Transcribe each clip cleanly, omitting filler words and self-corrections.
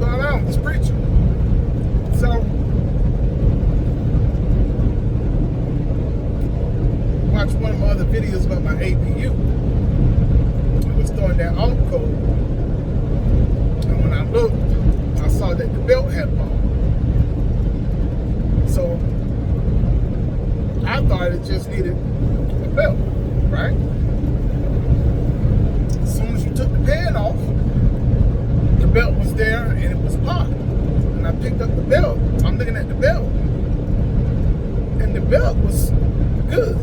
going on? It's preaching. So watch one of my other videos about my APU. It was throwing that alt code, and when I looked, I saw that the belt had popped. So I thought it just needed a belt, right? As soon as you took the pan off, the belt was there and it was popped. And I picked up the belt. I'm looking at the belt, and the belt was good.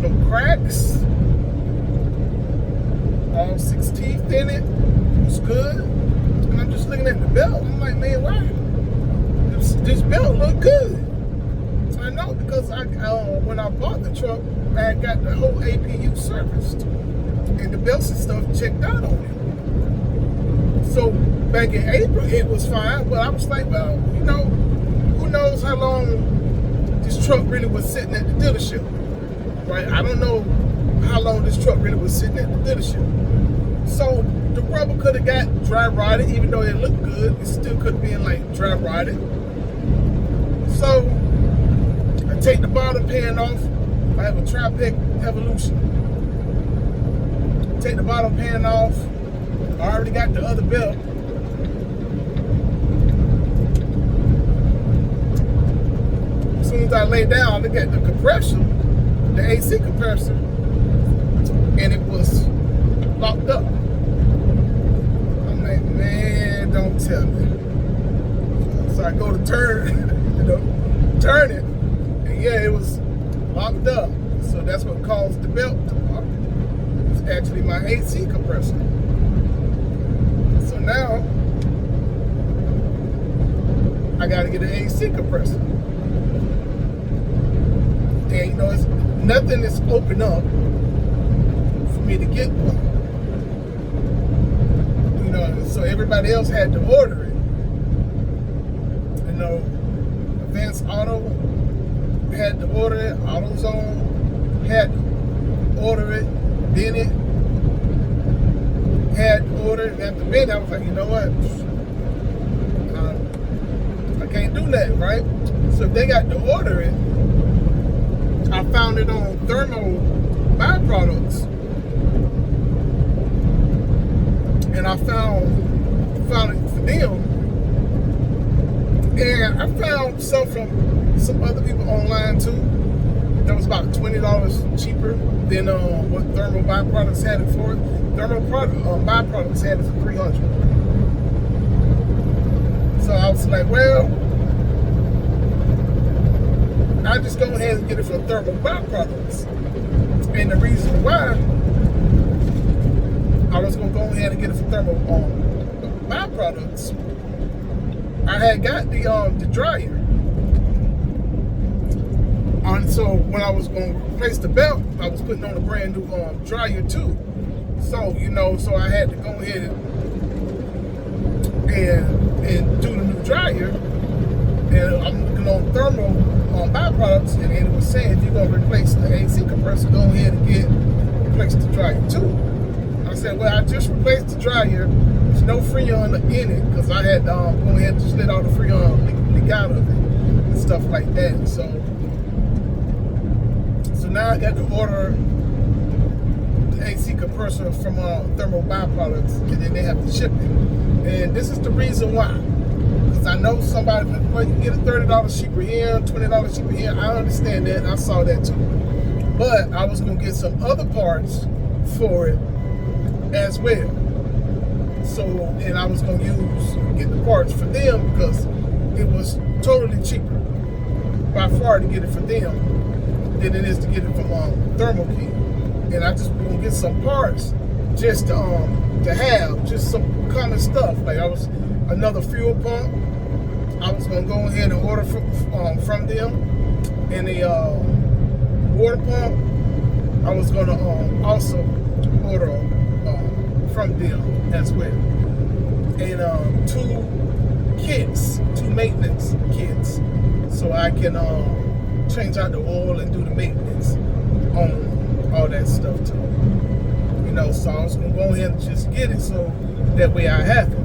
No cracks, all 6 teeth in it. It was good. And I'm just looking at the belt. I'm like, man, why? This belt look good. I know, because when I bought the truck, I got the whole APU serviced and the belts and stuff checked out on it. So back in April, it was fine, but I was like, well, you know, who knows how long this truck really was sitting at the dealership, right? I don't know how long this truck really was sitting at the dealership. So the rubber could have got dry rotted, even though it looked good, it still could have been like dry rotted. So I take the bottom pan off. I have a Tri-Pec Evolution. Take the bottom pan off. I already got the other belt. As soon as I lay down, I look at the compressor, the AC compressor, and it was locked up. I'm like, man, don't tell me. So I go to turn, turn it, and yeah, it was locked up. So that's what caused the belt to pop. It's actually my AC compressor. So now I gotta get an AC compressor. And you know, nothing is open up for me to get one. You know, so everybody else had to order it. You know, Advanced Auto had to order it. AutoZone had to order it. Bennett had to order it. And after Bennett, I was like, you know what? I can't do that, right? So if they got to order it, I found it on Thermal Byproducts. And I found it for them. And I found some from some other people online too. That was about $20 cheaper than what Thermal Byproducts had it for. Thermal Byproducts had it for $300. So I was like, well, I just go ahead and get it from Thermal Byproducts. And the reason why I was gonna go ahead and get it from Thermal Byproducts, I had got the dryer. So when I was going to replace the belt, I was putting on a brand new dryer too. So, you know, so I had to go ahead and do the new dryer. And I'm looking on Thermal Byproducts, and it was saying if you're going to replace the AC compressor, go ahead and replace the dryer too. I said, well, I just replaced the dryer. There's no Freon in it because I had go ahead and just let all the Freon leak out of it and stuff like that. So now I got to order the AC compressor from Thermal Byproducts, and then they have to ship it. And this is the reason why. Because I know somebody, well, you can get a $30 cheaper here, $20 cheaper here. I understand that. I saw that too. But I was going to get some other parts for it as well. So, and I was going to get the parts for them because it was totally cheaper by far to get it for them than it is to get it from Thermal Key. And I just want to get some parts just to have just some common stuff. Like another fuel pump. I was gonna go ahead and order from them, and a water pump. I was gonna also order from them as well, and two maintenance kits, so I can change out the oil and do the maintenance on all that stuff too. You know, so I was gonna go ahead and just get it so that way I have it.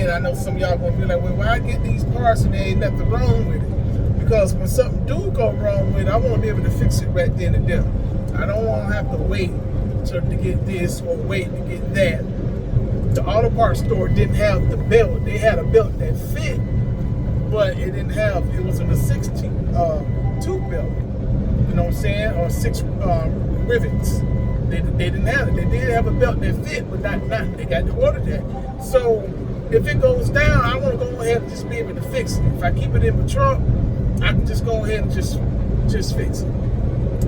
again, I know some of y'all gonna be like, well, why I get these parts and there ain't nothing wrong with it? Because when something do go wrong with it, I want to be able to fix it right then and there. I don't want to have to wait to get this or wait to get that. The auto parts store didn't have the belt. They had a belt that fit, but it didn't have, it wasn't a 16 tooth belt. You know what I'm saying? Or 6 rivets. They didn't have it. They did have a belt that fit, but not they got to order that. So if it goes down, I want to go ahead and just be able to fix it. If I keep it in my truck, I can just go ahead and just fix it.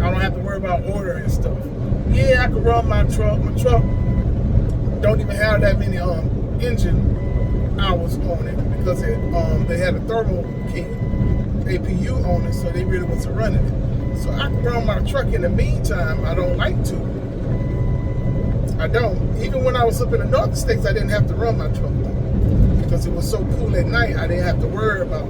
I don't have to worry about ordering stuff. Yeah, I can run my truck. My truck don't even have that many engine hours on it because they had a thermal key APU on it, so they really wasn't running it. So I can run my truck in the meantime. I don't like to. I don't. Even when I was up in the northern states, I didn't have to run my truck because it was so cool at night. I didn't have to worry about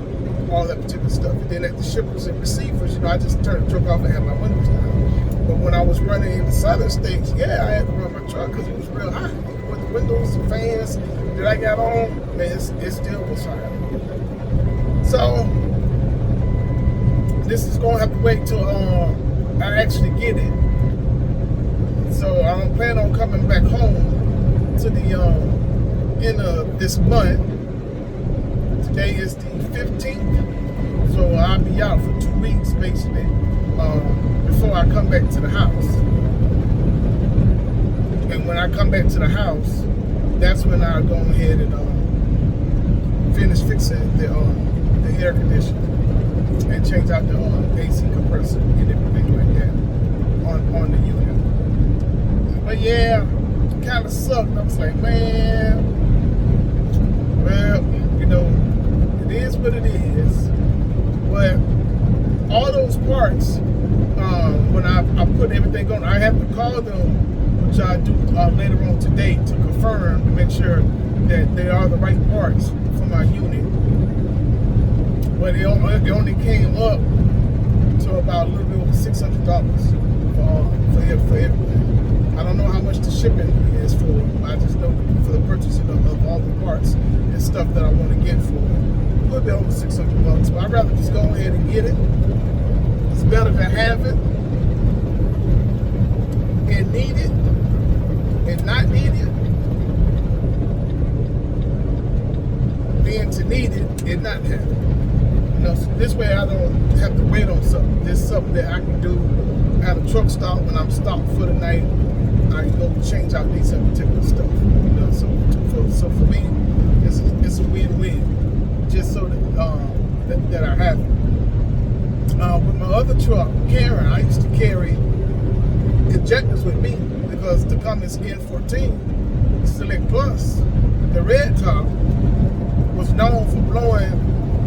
all that particular stuff. And then at the shippers and receivers, I just turned the truck off and had my windows down. But when I was running in the southern states, yeah, I had to run my truck because it was real hot. With the windows and fans that I got on, man, it still was hot. So this is gonna have to wait till I actually get it. So I don't plan on coming back home to the end of this month. Today is the 15th, so I'll be out for 2 weeks basically before I come back to the house. And when I come back to the house, that's when I'll go ahead and finish fixing the air conditioner and change out the AC compressor and everything like that on the unit. But yeah, it kind of sucked. I was like, man, well, it is what it is. But all those parts, when I put everything on, I have to call them, which I do later on today to confirm, to make sure that they are the right parts for my unit. But it only came up to about a little bit over $600 for everything. I don't know how much the shipping is for. I just know for the purchasing of all the parts and stuff that I want to get for a little bit over $600. But I'd rather just go ahead and get it. It's better to have it and need it and not need it than to need it and not have it. So this way I don't have to wait on something. There's something that I can do at a truck stop when I'm stopped for the night. I can go change out these particular stuff. So for me, it's a win-win. Just so that I have it. With my other truck, Karen, I used to carry injectors with me because the Cummins N14 Select Plus, the red top, was known for blowing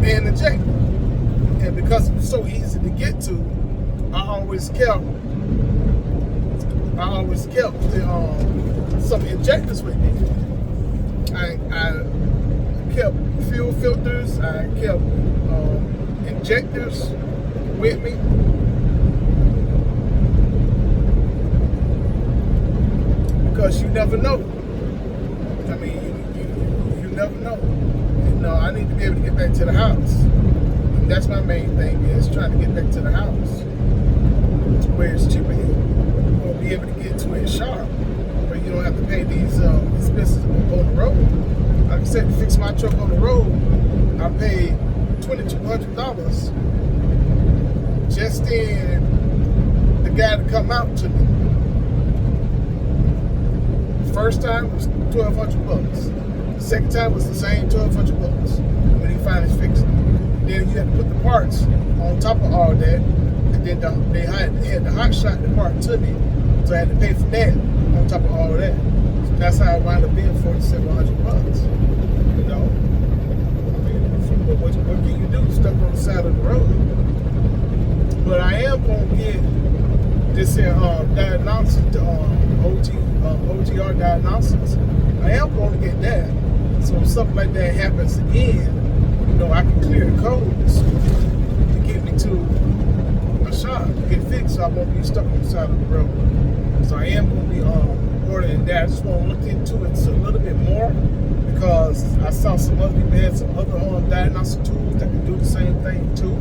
and ejecting. And because it was so easy to get to, I always kept some injectors with me. I kept fuel filters, I kept injectors with me. Because you never know. I mean, you never know. I need to be able to get back to the house. And that's my main thing, is trying to get back to the house where it's cheaper here. Or be able to get to it sharp, where you don't have to pay these expenses on the road. Like I said, to fix my truck on the road, I paid $2,200 just in the guy to come out to me. First time was $1,200. Second time was the same $1,200 when he finally fixed it. Then you had to put the parts on top of all that, and then they had to hot shot the part to me, so I had to pay for that on top of all that. So that's how I wound up being $4,700. But what can you do? Stuck on the side of the road. But I am gonna get this diagnosis, OTR diagnosis. I am going to get that. So if something like that happens again, I can clear the codes to get me to a shop to get fixed, so I won't be stuck on the side of the road. So I am going to be ordering that. I just want to look into it a little bit more, because I saw some other people had some other diagnostic tools that can do the same thing too.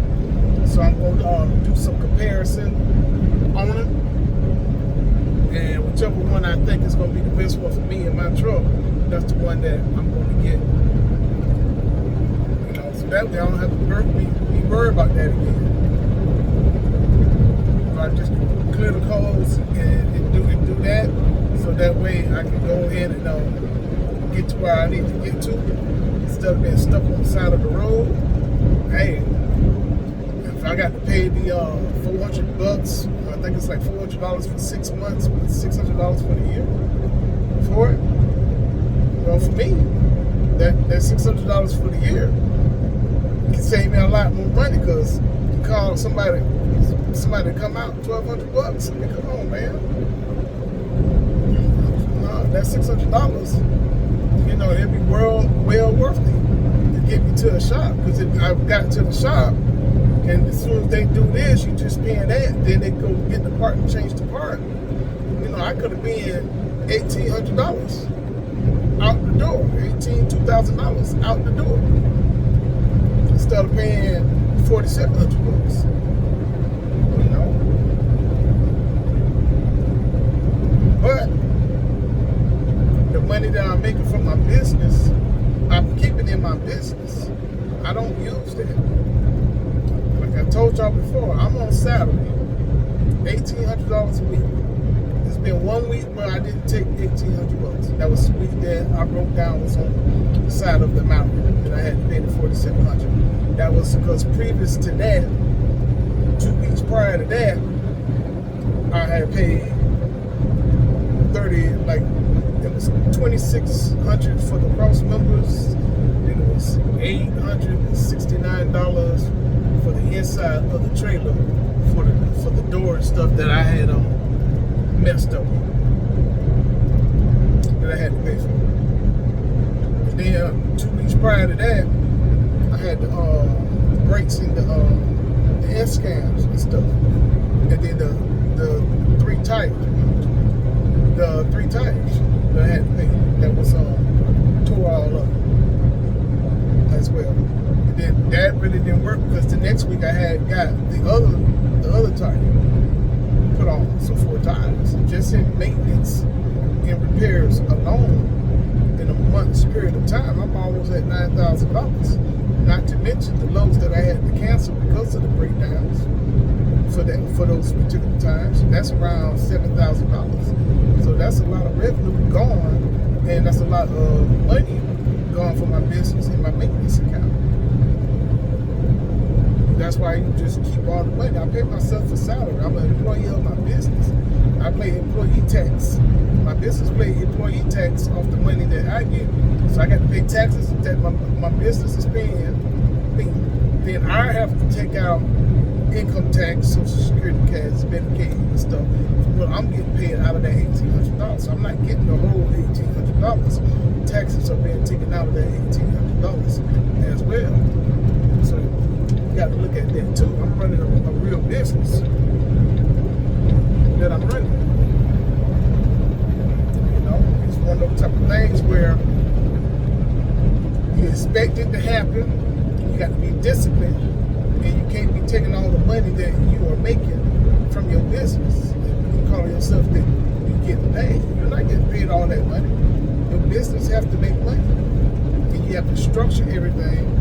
So I'm going to do some comparison on them, and whichever one I think is going to be the best one for me and my truck, that's the one that I'm going to get. You know, so that way I don't have to be worried about that again. So I just clear the codes and do that, so that way I can go ahead and get to where I need to get to instead of being stuck on the side of the road. Hey, if I got to pay the $400, I think it's like $400 for 6 months, but $600 for the year for it. Well, for me, that $600 for the year can save me a lot more money, because you call somebody to come out $1,200. I mean, come on, man. That $600, you know, it'd be well worth it to get me to a shop. Because if I got to the shop, and as soon as they do this, you just paying that, then they go get the part and change the part. You know, I could have been $1,800 out the door, $2,000 out the door, instead of paying $4,700. You know, but the money that I'm making from my business, I'm keeping in my business. I don't use that. Like I told y'all before, I'm on salary, $1,800 a week. There's been 1 week where I didn't take $1,800. That was the week that I broke down, was on the side of the mountain, and I had to pay the $4,700. That was because previous to that, 2 weeks prior to that, I had paid it was $2,600 for the cross members, and it was $869 for the inside of the trailer for the door and stuff that I had messed up, that I had to pay for. And then 2 weeks prior to that, I had the brakes and the S cams and stuff, and then the three tires that I had to pay, that was tore all up as well. And then that really didn't work, because the next week I had got the other tire put on, so 4 tires. Just in maintenance and repairs alone, in a month's period of time, I'm almost at $9,000. Not to mention the loads that I had to cancel because of the breakdowns for those particular times. That's around $7,000. So that's a lot of revenue gone, and that's a lot of money gone for my business and my maintenance account. That's why you just keep all the money. I pay myself a salary. I'm an employee of my business. I pay employee tax. My business pays employee tax off the money that I get. So I got to pay taxes that my business is paying me. Then I have to take out income tax, Social Security, cash, Medicaid, and stuff. Well, I'm getting paid out of that $1,800. So I'm not getting the whole $1,800. Taxes are being taken out of that $1,800 as well. So you got to look at that too. I'm running a real business that I'm running. You know, it's one of those type of things where you expect it to happen. You got to be disciplined, and you can't be taking all the money that you are making from your business. You call yourself that you getting paid. You're not getting paid all that money. Your business has to make money, and you have to structure everything.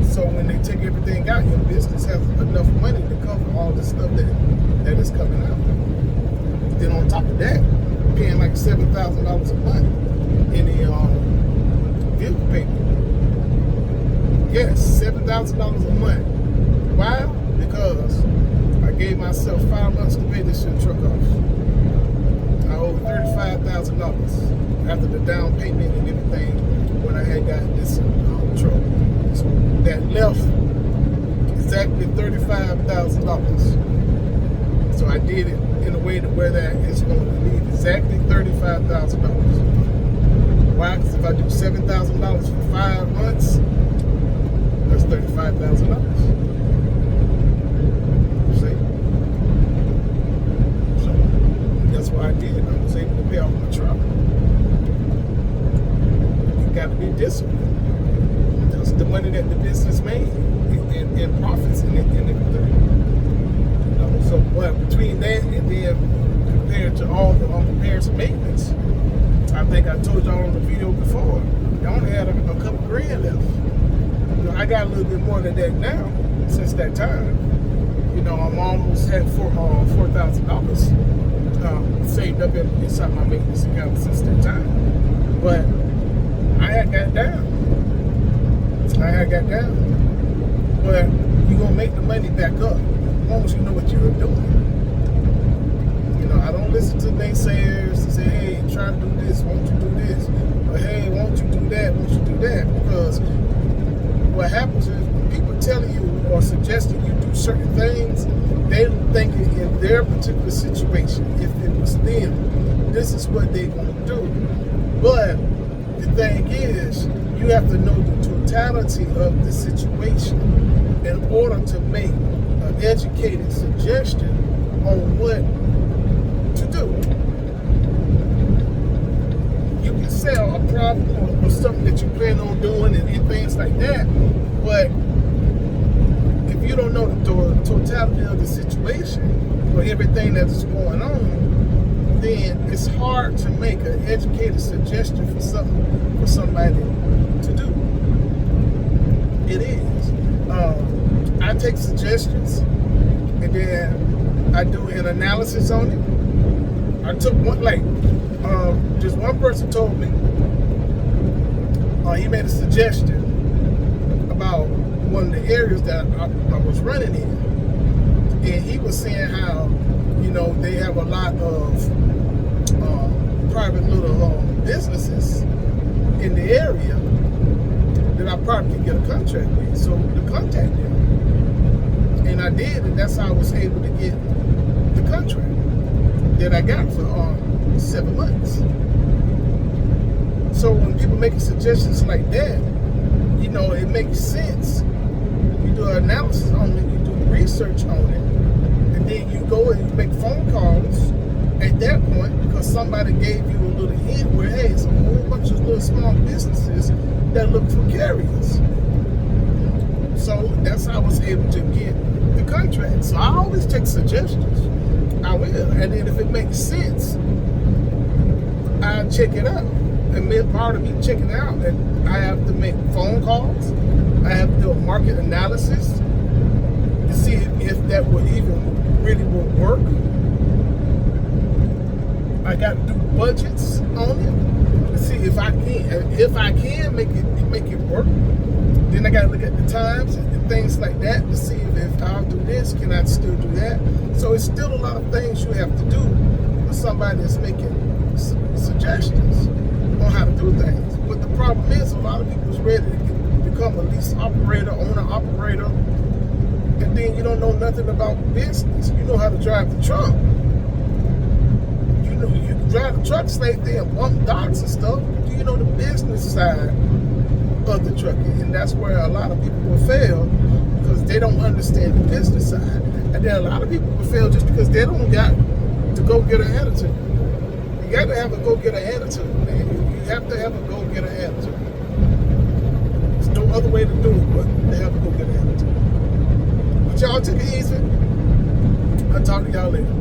So when they take everything out, your business has enough money to cover all the stuff that is coming out. Then on top of that, paying like $7,000 a month in the vehicle payment. Yes, $7,000 a month. Why? Because I gave myself 5 months to pay this truck off. I owe $35,000 after the down payment and everything when I had got this truck. So that left exactly $35,000. So I did it in a way to where that is going to leave exactly $35,000. Why? Because if I do $7,000 for 5 months, that's $35,000. See? So that's what I did. I was able to pay off my truck. discipline. That's the money that the business made and profits and everything. You know, so but between that and then compared to all the repairs and maintenance, I think I told y'all on the video before, I only had a couple grand left. You know, I got a little bit more than that now since that time. You know, I'm almost had $4,000 saved up inside my maintenance account since that time. But I had got down. But you're going to make the money back up as long as you know what you're doing. You know, I don't listen to naysayers to say, hey, try to do this, won't you do this? Or hey, won't you do that, won't you do that? Because what happens is when people telling you or suggesting you do certain things, they think in their particular situation, if it was them, this is what they're going to do. But the thing is, you have to know the totality of the situation in order to make an educated suggestion on what to do. You can sell a problem or something that you plan on doing and things like that, but if you don't know the totality of the situation or everything that's going on, then it's hard to make an educated suggestion for somebody to do. It is. I take suggestions and then I do an analysis on it. I took one, just one person told me, he made a suggestion about one of the areas that I was running in. And he was saying how, you know, they have a lot of private little businesses in the area that I probably could get a contract with. So to contact them. And I did, and that's how I was able to get the contract that I got for 7 months. So when people make suggestions like that, you know, it makes sense. You do an analysis on it, you do research on it, and then you go and you make phone calls at that point because somebody gave you a little hint where, hey, it's a whole bunch of little small businesses that look for carriers. So that's how I was able to get the contract. So I always take suggestions. I will. And then if it makes sense, I check it out. And part of me checking it out, and I have to make phone calls. I have to do a market analysis to see if that would even really will work. I got to do budgets on it to see if I can make it work. Then I got to look at the times and things like that to see if I'll do this, can I still do that? So it's still a lot of things you have to do when somebody is making suggestions on how to do things. But the problem is a lot of people's ready to become a lease operator, owner operator, and then you don't know nothing about business. You know how to drive the truck. You know, you can drive the truck, stay there and bump docks and stuff. Do you know the business side of the trucking? And that's where a lot of people will fail because they don't understand the business side. And then a lot of people will fail just because they don't got to go get an attitude. You got to have a go-getter attitude, man. You have to have a go-getter attitude. There's no other way to do it but to have a go-getter attitude. But y'all take it easy. I'll talk to y'all later.